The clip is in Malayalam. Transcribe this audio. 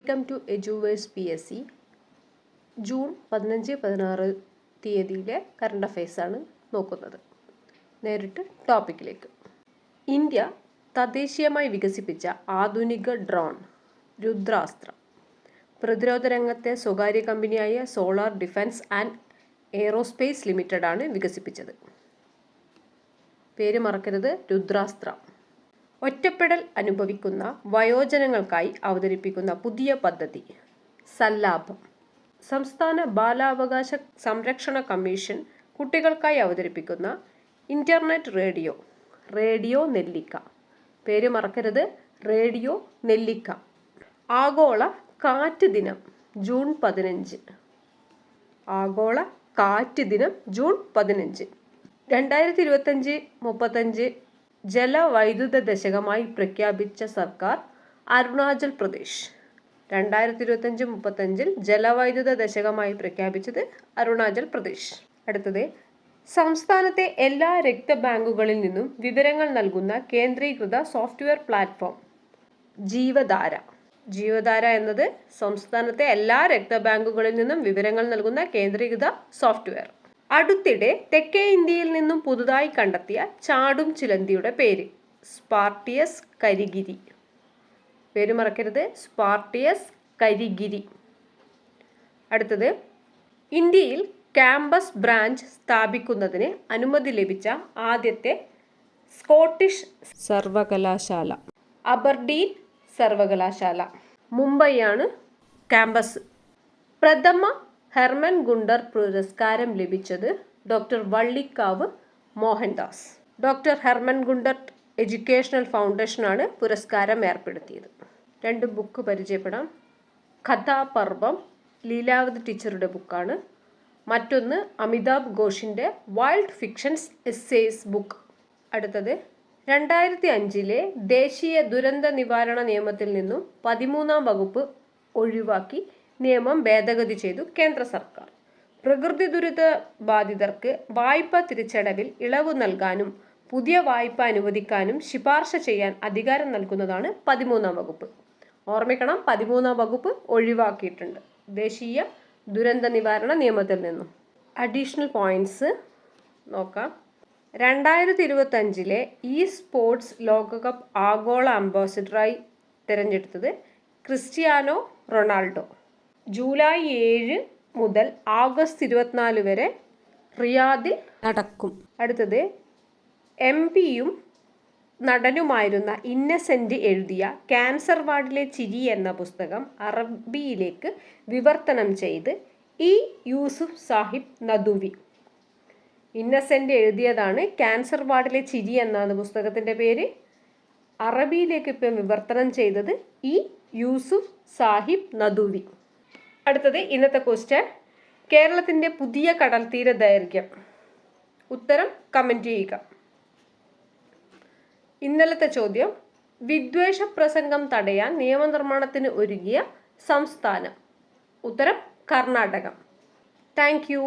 Welcome to Eduvers PSC. June 15-16 തീയതിയിലെ കറണ്ട് അഫയേഴ്സാണ് നോക്കുന്നത്. നേരിട്ട് ടോപ്പിക്കിലേക്ക്. ഇന്ത്യ തദ്ദേശീയമായി വികസിപ്പിച്ച ആധുനിക ഡ്രോൺ രുദ്രാസ്ത്രം പ്രതിരോധ രംഗത്തെ സ്വകാര്യ കമ്പനിയായ solar defence and aerospace limited ആണ് വികസിപ്പിച്ചത്. പേര് മറക്കരുത്, രുദ്രാസ്ത്രം. ഒറ്റപ്പെടൽ അനുഭവിക്കുന്ന വയോജനങ്ങൾക്കായി അവതരിപ്പിക്കുന്ന പുതിയ പദ്ധതി സല്ലാപം. സംസ്ഥാന ബാലാവകാശ സംരക്ഷണ കമ്മീഷൻ കുട്ടികൾക്കായി അവതരിപ്പിക്കുന്ന ഇന്റർനെറ്റ് റേഡിയോ നെല്ലിക്ക. പേര് മറക്കരുത്, റേഡിയോ നെല്ലിക്ക. ആഗോള കാറ്റ് ദിനം ജൂൺ 15. ആഗോള കാറ്റ് ദിനം ജൂൺ 15. 2025-35 ജലവൈദ്യുത ദശകമായി പ്രഖ്യാപിച്ച സർക്കാർ അരുണാചൽ പ്രദേശ്. 2025-35 ജലവൈദ്യുത ദശകമായി പ്രഖ്യാപിച്ചത് അരുണാചൽ പ്രദേശ്. അടുത്തത്, സംസ്ഥാനത്തെ എല്ലാ രക്തബാങ്കുകളിൽ നിന്നും വിവരങ്ങൾ നൽകുന്ന കേന്ദ്രീകൃത സോഫ്റ്റ്വെയർ പ്ലാറ്റ്ഫോം ജീവധാര എന്നത് സംസ്ഥാനത്തെ എല്ലാ രക്തബാങ്കുകളിൽ നിന്നും വിവരങ്ങൾ നൽകുന്ന കേന്ദ്രീകൃത സോഫ്റ്റ്വെയർ. അടുത്തിടെ തെക്കേ ഇന്ത്യയിൽ നിന്നും പുതുതായി കണ്ടെത്തിയ ചാടും ചിലന്തിയുടെ പേര് സ്പാർട്ടിയസ് കരിഗിരി. പേര് മറക്കരുത്, സ്പാർട്ടിയസ് കരിഗിരി. അടുത്തത്, ഇന്ത്യയിൽ ക്യാമ്പസ് ബ്രാഞ്ച് സ്ഥാപിക്കുന്നതിന് അനുമതി ലഭിച്ച ആദ്യത്തെ സ്കോട്ടിഷ് സർവകലാശാല അബർഡീൻ സർവകലാശാല. മുംബൈയാണ് ക്യാമ്പസ്. പ്രഥമ ഹെർമൻ ഗുണ്ടർ പുരസ്കാരം ലഭിച്ചത് doctor Vallikkavu Mohandas. Doctor Hermann Gundert educational ഫൗണ്ടേഷനാണ് പുരസ്കാരം ഏർപ്പെടുത്തിയത്. 2 ബുക്ക് പരിചയപ്പെടാം. കഥാപർവം ലീലാവതി ടീച്ചറുടെ ബുക്കാണ്. മറ്റൊന്ന് അമിതാഭ് ഘോഷിൻ്റെ വൈൽഡ് ഫിക്ഷൻസ് എസ്സേസ് ബുക്ക്. അടുത്തത്, 2005 ദേശീയ ദുരന്ത നിവാരണ നിയമത്തിൽ നിന്നും 13-ാം വകുപ്പ് ഒഴിവാക്കി നിയമം ഭേദഗതി ചെയ്തു കേന്ദ്ര സർക്കാർ. പ്രകൃതി ദുരിത ബാധിതർക്ക് വായ്പ തിരിച്ചടവിൽ ഇളവ് നൽകാനും പുതിയ വായ്പ അനുവദിക്കാനും ശുപാർശ ചെയ്യാൻ അധികാരം നൽകുന്നതാണ് 13-ാം വകുപ്പ്. ഓർമ്മിക്കണം, 13-ാം വകുപ്പ് ഒഴിവാക്കിയിട്ടുണ്ട് ദേശീയ ദുരന്ത നിവാരണ നിയമത്തിൽ നിന്നും. അഡീഷണൽ പോയിന്റ്സ് നോക്കാം. 2025 ഇ സ്പോർട്സ് ലോകകപ്പ് ആഗോള അംബാസിഡറായി തിരഞ്ഞെടുത്തത് ക്രിസ്ത്യാനോ റൊണാൾഡോ. ജൂലൈ 7 മുതൽ ആഗസ്റ്റ് 24 വരെ റിയാദിൽ നടക്കും. അടുത്തത്, MP-യും നടനുമായിരുന്ന ഇന്നസെന്റ് എഴുതിയ ക്യാൻസർ വാർഡിലെ ചിരി എന്ന പുസ്തകം അറബിയിലേക്ക് വിവർത്തനം ചെയ്ത് ഇ യൂസുഫ് സാഹിബ് നദുവി. ഇന്നസെന്റ് എഴുതിയതാണ് ക്യാൻസർ വാർഡിലെ ചിരി എന്നാണ് പുസ്തകത്തിൻ്റെ പേര്. അറബിയിലേക്ക് ഇപ്പം വിവർത്തനം ചെയ്തത് ഇ യൂസുഫ് സാഹിബ് നദുവി. അടുത്തത്, ഇന്നത്തെ ക്വസ്റ്റ്യൻ, കേരളത്തിൻ്റെ പുതിയ കടൽത്തീര ദൈർഘ്യം. ഉത്തരം കമൻറ്റ് ചെയ്യുക. ഇന്നലത്തെ ചോദ്യം, വിദ്വേഷ പ്രസംഗം തടയാൻ നിയമനിർമ്മാണത്തിന് ഒരുങ്ങിയ സംസ്ഥാനം. ഉത്തരം കർണാടകം. Thank you.